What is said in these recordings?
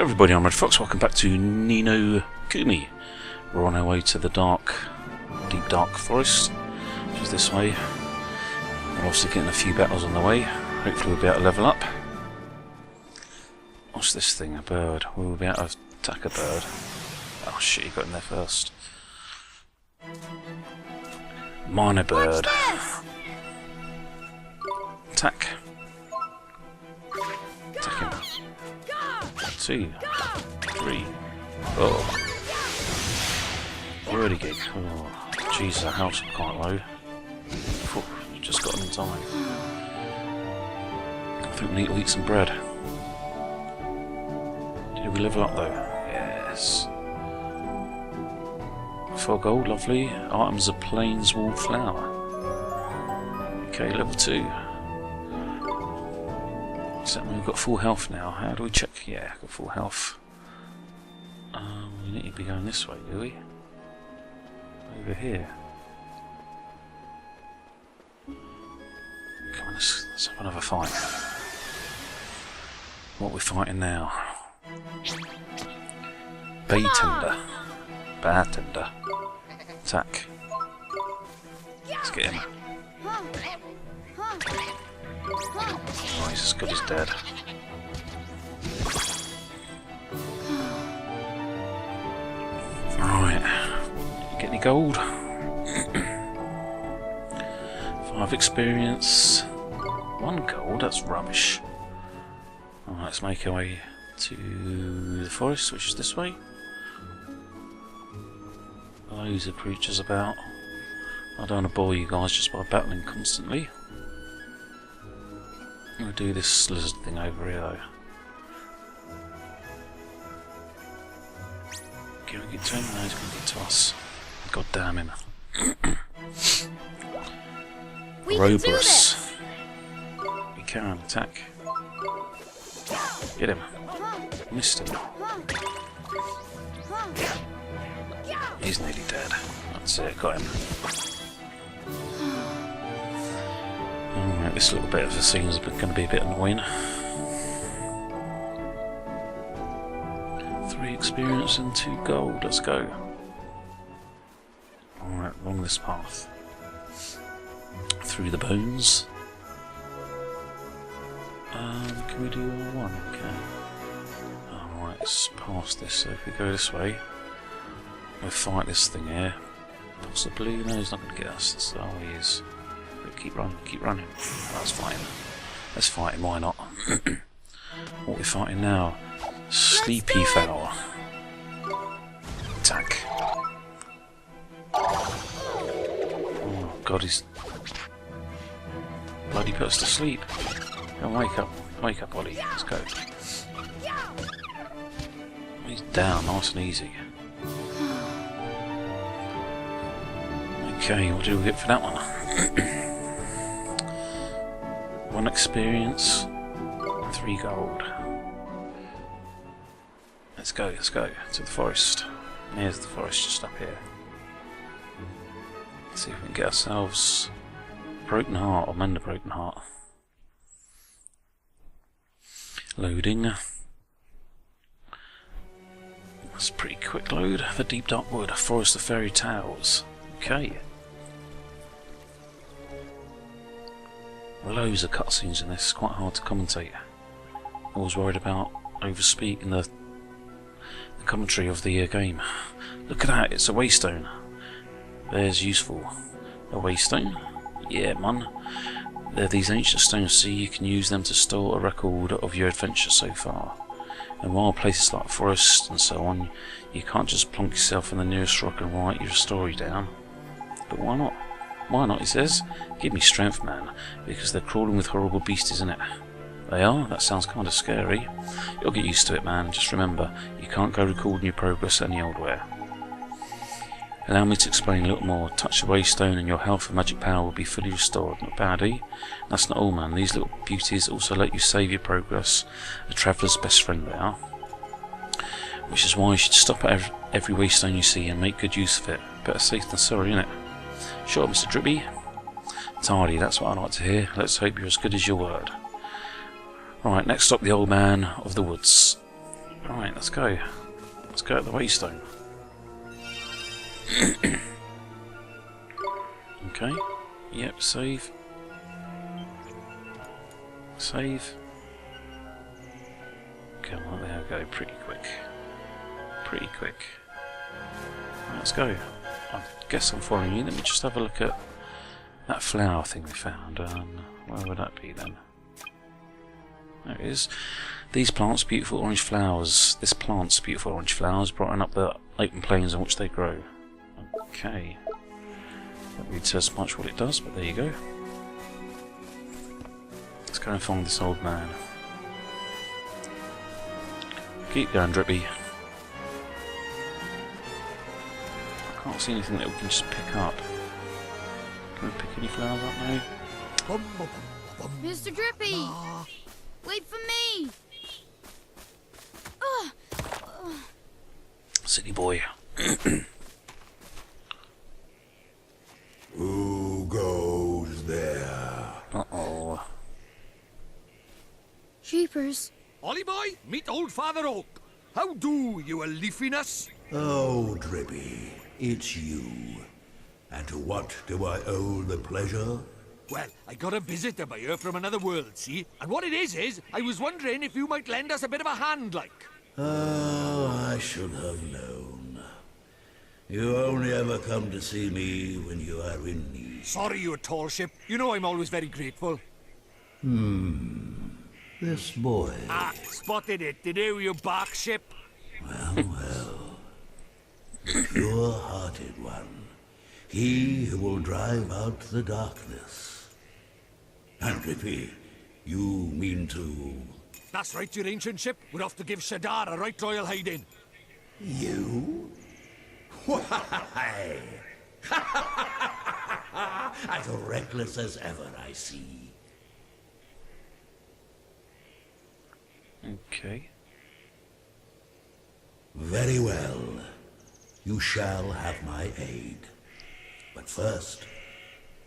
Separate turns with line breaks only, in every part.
Hello everybody, I'm RedFox. Welcome back to Ni No Kuni. We're on our way to the deep dark forest, which is this way. We're obviously getting a few battles on the way. Hopefully we'll be able to level up. What's this thing? A bird. We'll be able to attack a bird. Oh shit, he got in there first. Minor bird. Attack. Attack him. 2, 3, oh. Really gig. Oh, Jesus, our health's quite low. Just got him in time. I think we need to eat some bread. Did we level up though? Yes. 4 gold, lovely. Items of Plains Wallflower. Okay, level 2. Does that mean we've got full health now? How do we check? Yeah, got full health. We need to be going this way, do we? Over here. Come on, let's have another fight. What are we fighting now? Bartender. Bartender. Attack. Let's get him. Oh, he's as good as dead. Right. Get any gold? 5 experience. 1 gold? That's rubbish. Alright, let's make our way to the forest, which is this way. Loads of creatures about. I don't want to bore you guys just by battling constantly. I'm going to do this lizard thing over here though. Can we get to him? No, he's going to get to us. God damn him. Roborous. We can attack. Get him. Missed him. He's nearly dead. That's it, got him. Alright, this little bit of the scene is going to be a bit annoying. 3 experience and 2 gold, let's go. Alright, along this path. Through the bones. Can we do all one? Okay. Alright, let's pass this. So if we go this way, we'll fight this thing here. Possibly. No, he's not going to get us. That's how he is. Keep running, keep running. That's fine. Let's fight him, why not? What are we fighting now? Sleepy fowl. Attack. Oh god, he's bloody put us to sleep. Come on, wake up, Ollie. Let's go. He's down, nice and easy. Okay, what do we get for that one? 1 experience, 3 gold. Let's go to the forest. Here's the forest just up here. Let's see if we can get ourselves a broken heart or mend a broken heart. Loading. That's a pretty quick load. The deep dark wood, forest of fairy tales. Okay. Loads of cutscenes in this, it's quite hard to commentate. I was worried about overspeak in the commentary of the game. Look at that, it's a waystone. There's useful. A waystone? Yeah, man. They're these ancient stones, so you can use them to store a record of your adventure so far. In wild places like forests and so on, you can't just plonk yourself in the nearest rock and write your story down. But why not? Why not, he says. Give me strength, man, because they're crawling with horrible beasties in it. They are? That sounds kind of scary. You'll get used to it, man. Just remember, you can't go recording your progress any old where. Allow me to explain a little more. Touch the waystone and your health and magic power will be fully restored. Not bad, eh? That's not all, man. These little beauties also let you save your progress. A traveller's best friend they are. Which is why you should stop at every waystone you see and make good use of it. Better safe than sorry, innit? Sure, Mr. Drippy. Tidy, that's what I like to hear. Let's hope you're as good as your word. Right, next stop, the old man of the woods. Alright, let's go. Let's go at the waystone. Okay. Yep, save. Save. Come on, there we go. Pretty quick. Pretty quick. Right, let's go. I guess I'm following you. Let me just have a look at that flower thing we found. Where would that be then? There it is. These plants, beautiful orange flowers. This plant's beautiful orange flowers brighten up the open plains on which they grow. Okay. Don't really tell us much what it does, but there you go. Let's go and find this old man. Keep going, Drippy. I can't see anything that we can just pick up. Can we pick any flowers up now?
Mr. Drippy! Wait for me!
Silly boy.
Who goes there?
Uh-oh.
Jeepers.
Ollie boy, meet old Father Oak. How do, you a leafiness?
Oh, Drippy, it's you. And to what do I owe the pleasure?
Well, I got a visitor by here from another world, see? And what it is I was wondering if you might lend us a bit of a hand, like.
Oh, I should have known. You only ever come to see me when you are in need.
Sorry, you tall ship. You know I'm always very grateful.
This boy.
Ah, spotted it, did you bark ship?
Well. The pure-hearted one. He who will drive out the darkness. And Drippy, you mean to...
That's right, your ancient ship. We're off to give Shadar a right royal hiding.
You? Why? As reckless as ever, I see.
Okay.
Very well. You shall have my aid. But first,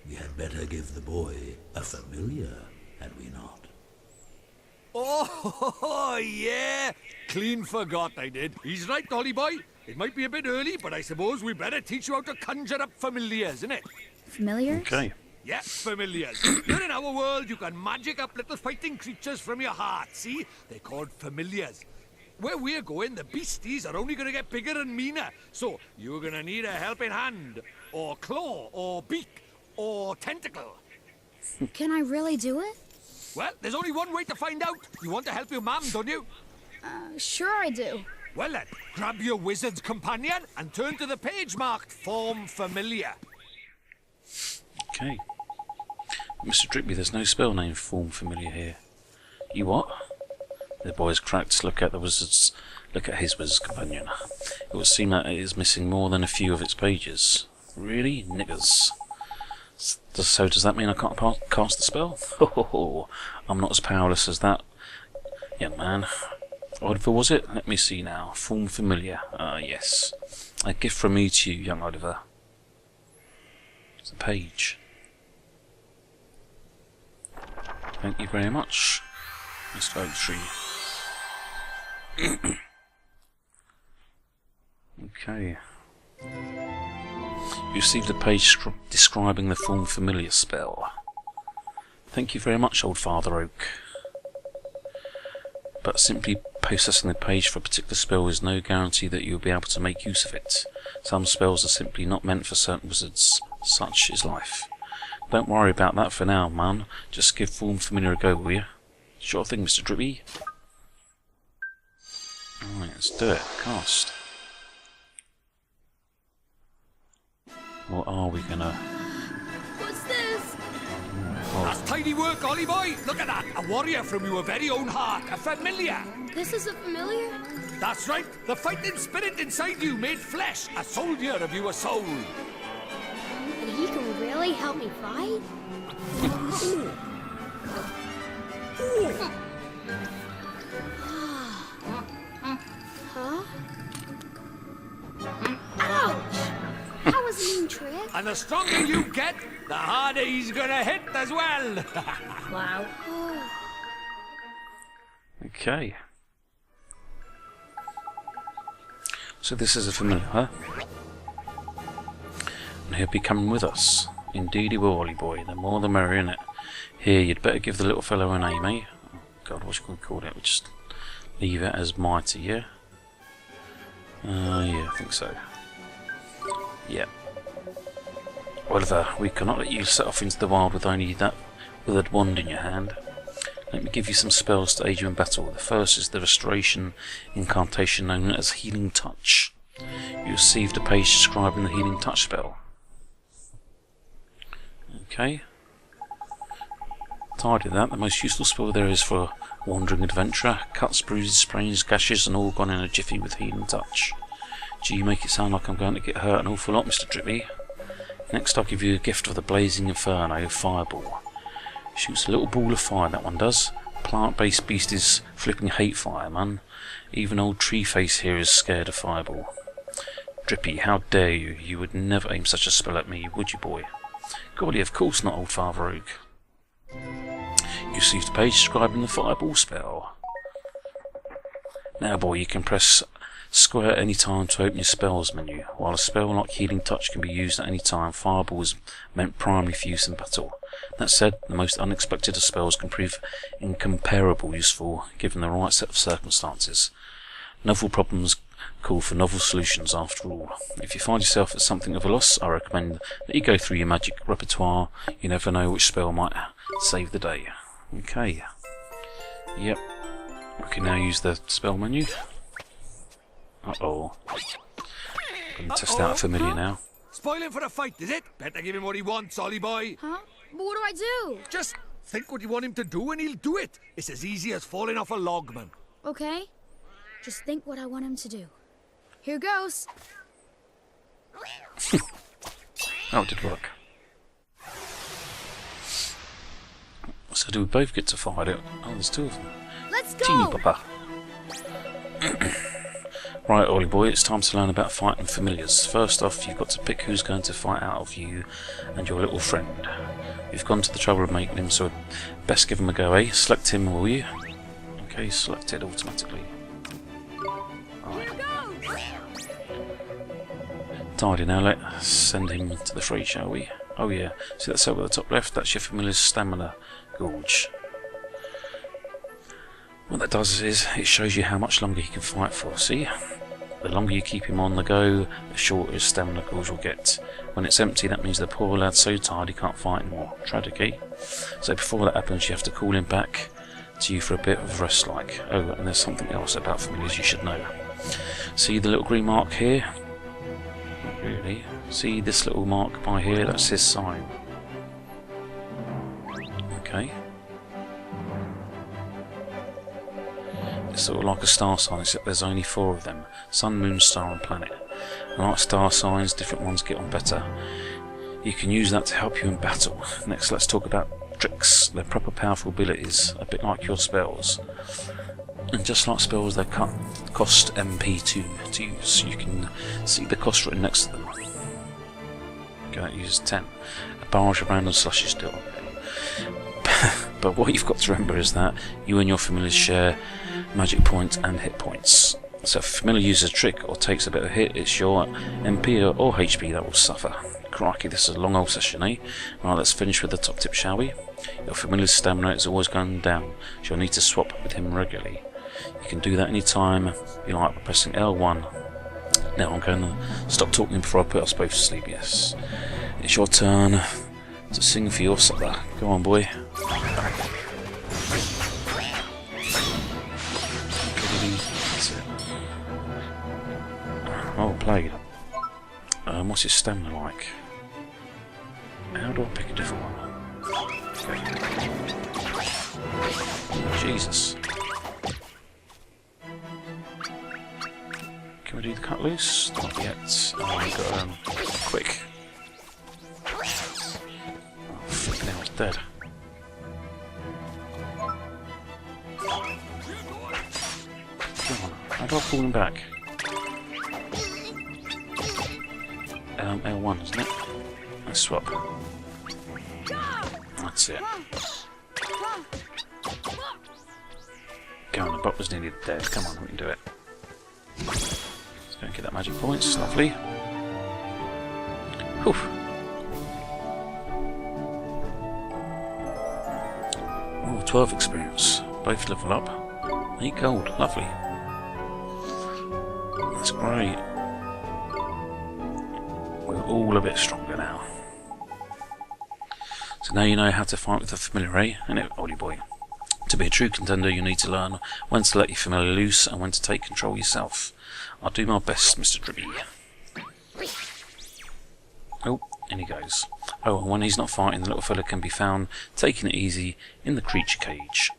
we had better give the boy a familiar, had we not?
Oh, yeah. Clean forgot I did. He's right, Ollie boy. It might be a bit early, but I suppose we better teach you how to conjure up familiars, innit?
Familiars?
Okay.
Yes, familiars. Here in our world, you can magic up little fighting creatures from your heart, see? They're called familiars. Where we're going, the beasties are only going to get bigger and meaner. So, you're going to need a helping hand, or claw, or beak, or tentacle.
Can I really do it?
Well, there's only one way to find out. You want to help your mum, don't you?
Sure I do.
Well then, grab your wizard's companion and turn to the page marked Form Familiar.
Okay. Mr. Drippy, there's no spell name Form Familiar here. You what? The boy's cracked. Look at the wizard's. Look at his wizard's companion. It would seem that it is missing more than a few of its pages. Really? Niggers. So does that mean I can't cast the spell? Ho, I'm not as powerless as that young man. Oliver, was it? Let me see now. Form Familiar. Yes. A gift from me to you, young Oliver. It's a page. Thank you very much, Mr. Oaktree. Okay. You received a page describing the Form Familiar spell. Thank you very much, old Father Oak. But simply processing the page for a particular spell is no guarantee that you'll be able to make use of it. Some spells are simply not meant for certain wizards. Such is life. Don't worry about that for now, man. Just give Form Familiar a go, will you? Sure thing, Mr. Drippy. Alright, let's do it. Cast. What are we gonna...
What's this?
That's tidy work, Ollie boy. Look at that. A warrior from your very own heart. A familiar.
This is a familiar?
That's right. The fighting spirit inside you made flesh. A soldier of your soul.
And he can really help me fight? Huh? Ouch! That was a mean trick.
And the stronger you get, the harder he's gonna hit as well.
Wow.
Okay. So this is a familiar, huh? And he'll be coming with us. Indeed he will, Ollie boy. The more the merrier, innit? Here, you'd better give the little fellow a name, eh? Oh, God, what's you going to call it? We'll just leave it as Mighty, yeah? Yeah, I think so. Yeah. Oliver, we cannot let you set off into the wild with only that withered wand in your hand. Let me give you some spells to aid you in battle. The first is the restoration incantation known as Healing Touch. You received a page describing the Healing Touch spell. Okay. Tidy that. The most useful spell there is for a wandering adventurer. Cuts, bruises, sprains, gashes, and all gone in a jiffy with Healing Touch. Gee, you make it sound like I'm going to get hurt an awful lot, Mr. Drippy. Next, I'll give you a gift of the Blazing Inferno Fireball. Shoots a little ball of fire, that one does. Plant-based beasties flipping hate fire, man. Even old Treeface here is scared of Fireball. Drippy, how dare you? You would never aim such a spell at me, would you, boy? Golly, of course not, old Father Oak. You received a page describing the Fireball spell. Now, boy, you can press square at any time to open your spells menu. While a spell like Healing Touch can be used at any time, Fireball is meant primarily for use in battle. That said, the most unexpected of spells can prove incomparably useful given the right set of circumstances. Novel problems call for novel solutions after all. If you find yourself at something of a loss, I recommend that you go through your magic repertoire. You never know which spell might save the day. Okay. Yep. We can now use the spell menu. Uh-oh. Gonna test out a familiar now.
Spoiling for a fight, is it? Better give him what he wants, Ollie boy.
Huh? But what do I do?
Just think what you want him to do and he'll do it. It's as easy as falling off a log, man.
Okay. Just think what I want him to do. Here goes.
Oh, it did work. So do we both get to fight it? Oh, there's two of them.
Let's go!
Teeny Papa. Right, Ollie boy, it's time to learn about fighting familiars. First off, you've got to pick who's going to fight out of you and your little friend. You've gone to the trouble of making him, so best give him a go, eh? Select him, will you? Okay, selected automatically. Right. Tidy, now let's send him to the fray, shall we? Oh yeah, see that cell at the top left? That's your familiar's stamina gauge. What that does is, it shows you how much longer he can fight for, see? The longer you keep him on the go, the shorter his stamina gauge will get. When it's empty, that means the poor lad's so tired he can't fight anymore. Tragic, eh? So before that happens, you have to call him back to you for a bit of rest like. Oh, and there's something else about familiars you should know. See the little green mark here? Not really. See this little mark by here? That's his sign. Okay. It's sort of like a star sign, except there's only 4 of them. Sun, moon, star and planet. And like star signs, different ones get on better. You can use that to help you in battle. Next, let's talk about tricks. They're proper powerful abilities, a bit like your spells. And just like spells, they cost MP to use. You can see the cost written next to them. Okay, that uses 10. A barrage of random slushes do. But what you've got to remember is that you and your familiars share magic points and hit points. So if a familiar uses a trick or takes a bit of a hit, it's your MP or HP that will suffer. Crikey, this is a long old session, eh? Right, let's finish with the top tip, shall we? Your familiar's stamina is always going down, so you'll need to swap with him regularly. You can do that any time you like by pressing L1. Now I'm going to stop talking before I put us both to sleep, yes. It's your turn to sing for your supper. Go on, boy. That's it. Oh, played. What's his stamina like? How do I pick a different one? Okay. Jesus. Can we do the cut loose? Not yet. Oh, we've got quick. Oh, flipping hell, it's dead. Come on, how do I pull him back? L1, isn't it? Let's swap. That's it. Go on, the bot was nearly dead. Come on, we can do it. Let's Go and get that magic points. Lovely. Whew. Oh, 12 experience. Both level up. 8 gold. Lovely. That's great. We're all a bit stronger now. So now you know how to fight with the familiar, eh? Innit, oldie boy? To be a true contender, you need to learn when to let your familiar loose and when to take control yourself. I'll do my best, Mr. Drippy. Oh, in he goes. Oh, and when he's not fighting, the little fella can be found taking it easy in the creature cage.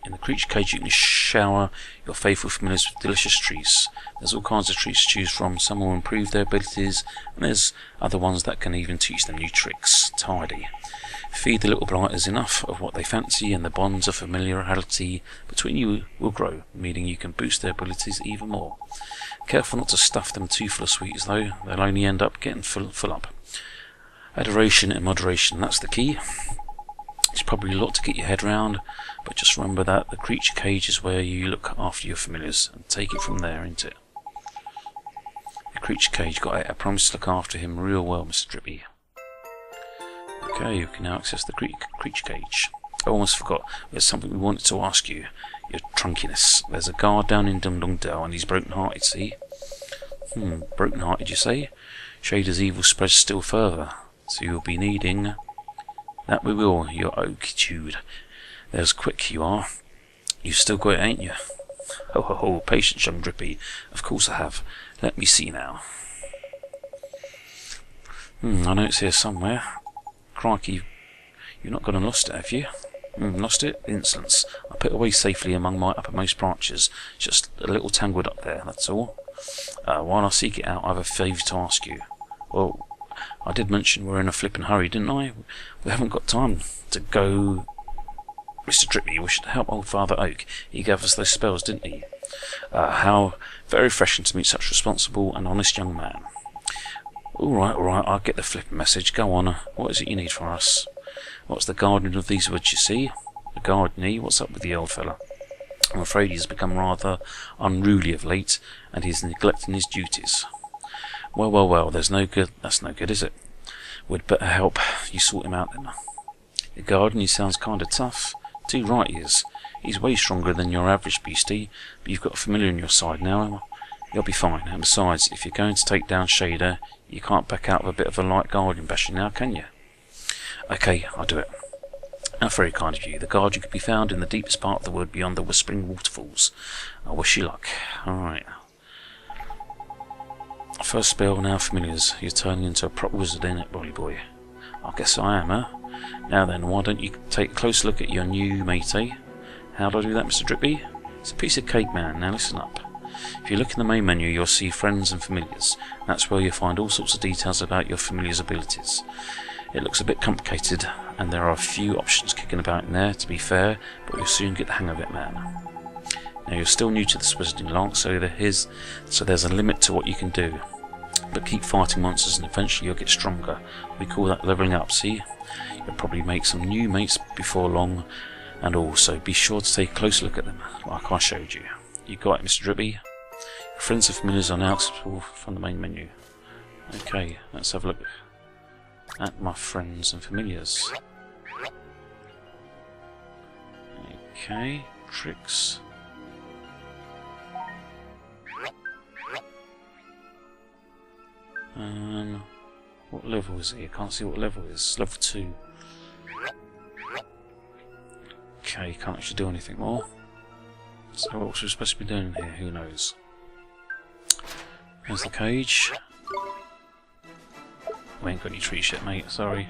In the creature cage you can shower your faithful familiars with delicious treats. There's all kinds of treats to choose from. Some will improve their abilities, and there's other ones that can even teach them new tricks. Tidy. Feed the little blighters enough of what they fancy, and the bonds of familiarity between you will grow, meaning you can boost their abilities even more. Careful not to stuff them too full of sweets though, they'll only end up getting full up. Adoration and moderation, that's the key. It's probably a lot to get your head round, but just remember that the creature cage is where you look after your familiars, and take it from there, ain't it? The creature cage got it. I promise to look after him real well, Mr. Drippy. Okay, you can now access the creature cage. I almost forgot, there's something we wanted to ask you. Your trunkiness. There's a guard down in Dum Dum Dell and he's broken-hearted, see? Broken-hearted, you say? Shader's evil spreads still further, so you'll be needing... That we will, your oakitude. There's quick you are. You've still got it, ain't you? Ho ho ho, patience, young Drippy. Of course I have. Let me see now. I know it's here somewhere. Crikey, you've not gone and lost it, have you? Lost it? Insolence. I put it away safely among my uppermost branches. Just a little tangled up there, that's all. While I seek it out, I have a favour to ask you. Well, I did mention we're in a flippin' hurry, didn't I? We haven't got time to go... Mr. Drippy, we should help old Father Oak. He gave us those spells, didn't he? How very refreshing to meet such a responsible and honest young man. Alright, I'll get the flippin' message. Go on. What is it you need from us? What's the guardian of these woods, you see? The guardian, eh? What's up with the old fella? I'm afraid he's become rather unruly of late, and he's neglecting his duties. Well, there's no good. That's no good, is it? We'd better help you sort him out then. The guardian, he sounds kind of tough. Too right he is. He's way stronger than your average beastie, but you've got a familiar on your side now. You'll be fine, and besides, if you're going to take down Shader, you can't back out with a bit of a light guardian bashing now, can you? Okay, I'll do it. How very kind of you. The guardian could be found in the deepest part of the wood beyond the whispering waterfalls. I wish you luck. Alright. First spell, now familiars. You're turning into a proper wizard, ain't it, Bolly boy? I guess I am, huh? Now then, why don't you take a close look at your new mate, eh? How do I do that, Mr. Drippy? It's a piece of cake, man. Now listen up. If you look in the main menu, you'll see friends and familiars. That's where you'll find all sorts of details about your familiar's abilities. It looks a bit complicated, and there are a few options kicking about in there, to be fair, but you'll soon get the hang of it, man. Now you're still new to this wizarding lark, so there's a limit to what you can do. But keep fighting monsters and eventually you'll get stronger. We call that leveling up, see? You'll probably make some new mates before long, and also be sure to take a close look at them, like I showed you. You got it, Mr. Drippy? Your friends and familiars are now accessible from the main menu. Okay, let's have a look at my friends and familiars. Okay, tricks. What level is he? I can't see what level it is. Level 2. Okay, can't actually do anything more. So what we're supposed to be doing here, who knows? There's the cage. We ain't got any treats yet, mate, sorry.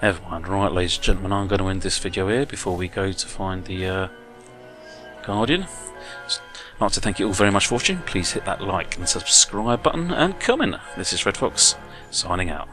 Never mind. Right, ladies and gentlemen, I'm going to end this video here before we go to find the Guardian. I'd like to thank you all very much for watching. Please hit that like and subscribe button and comment. This is RedFox, signing out.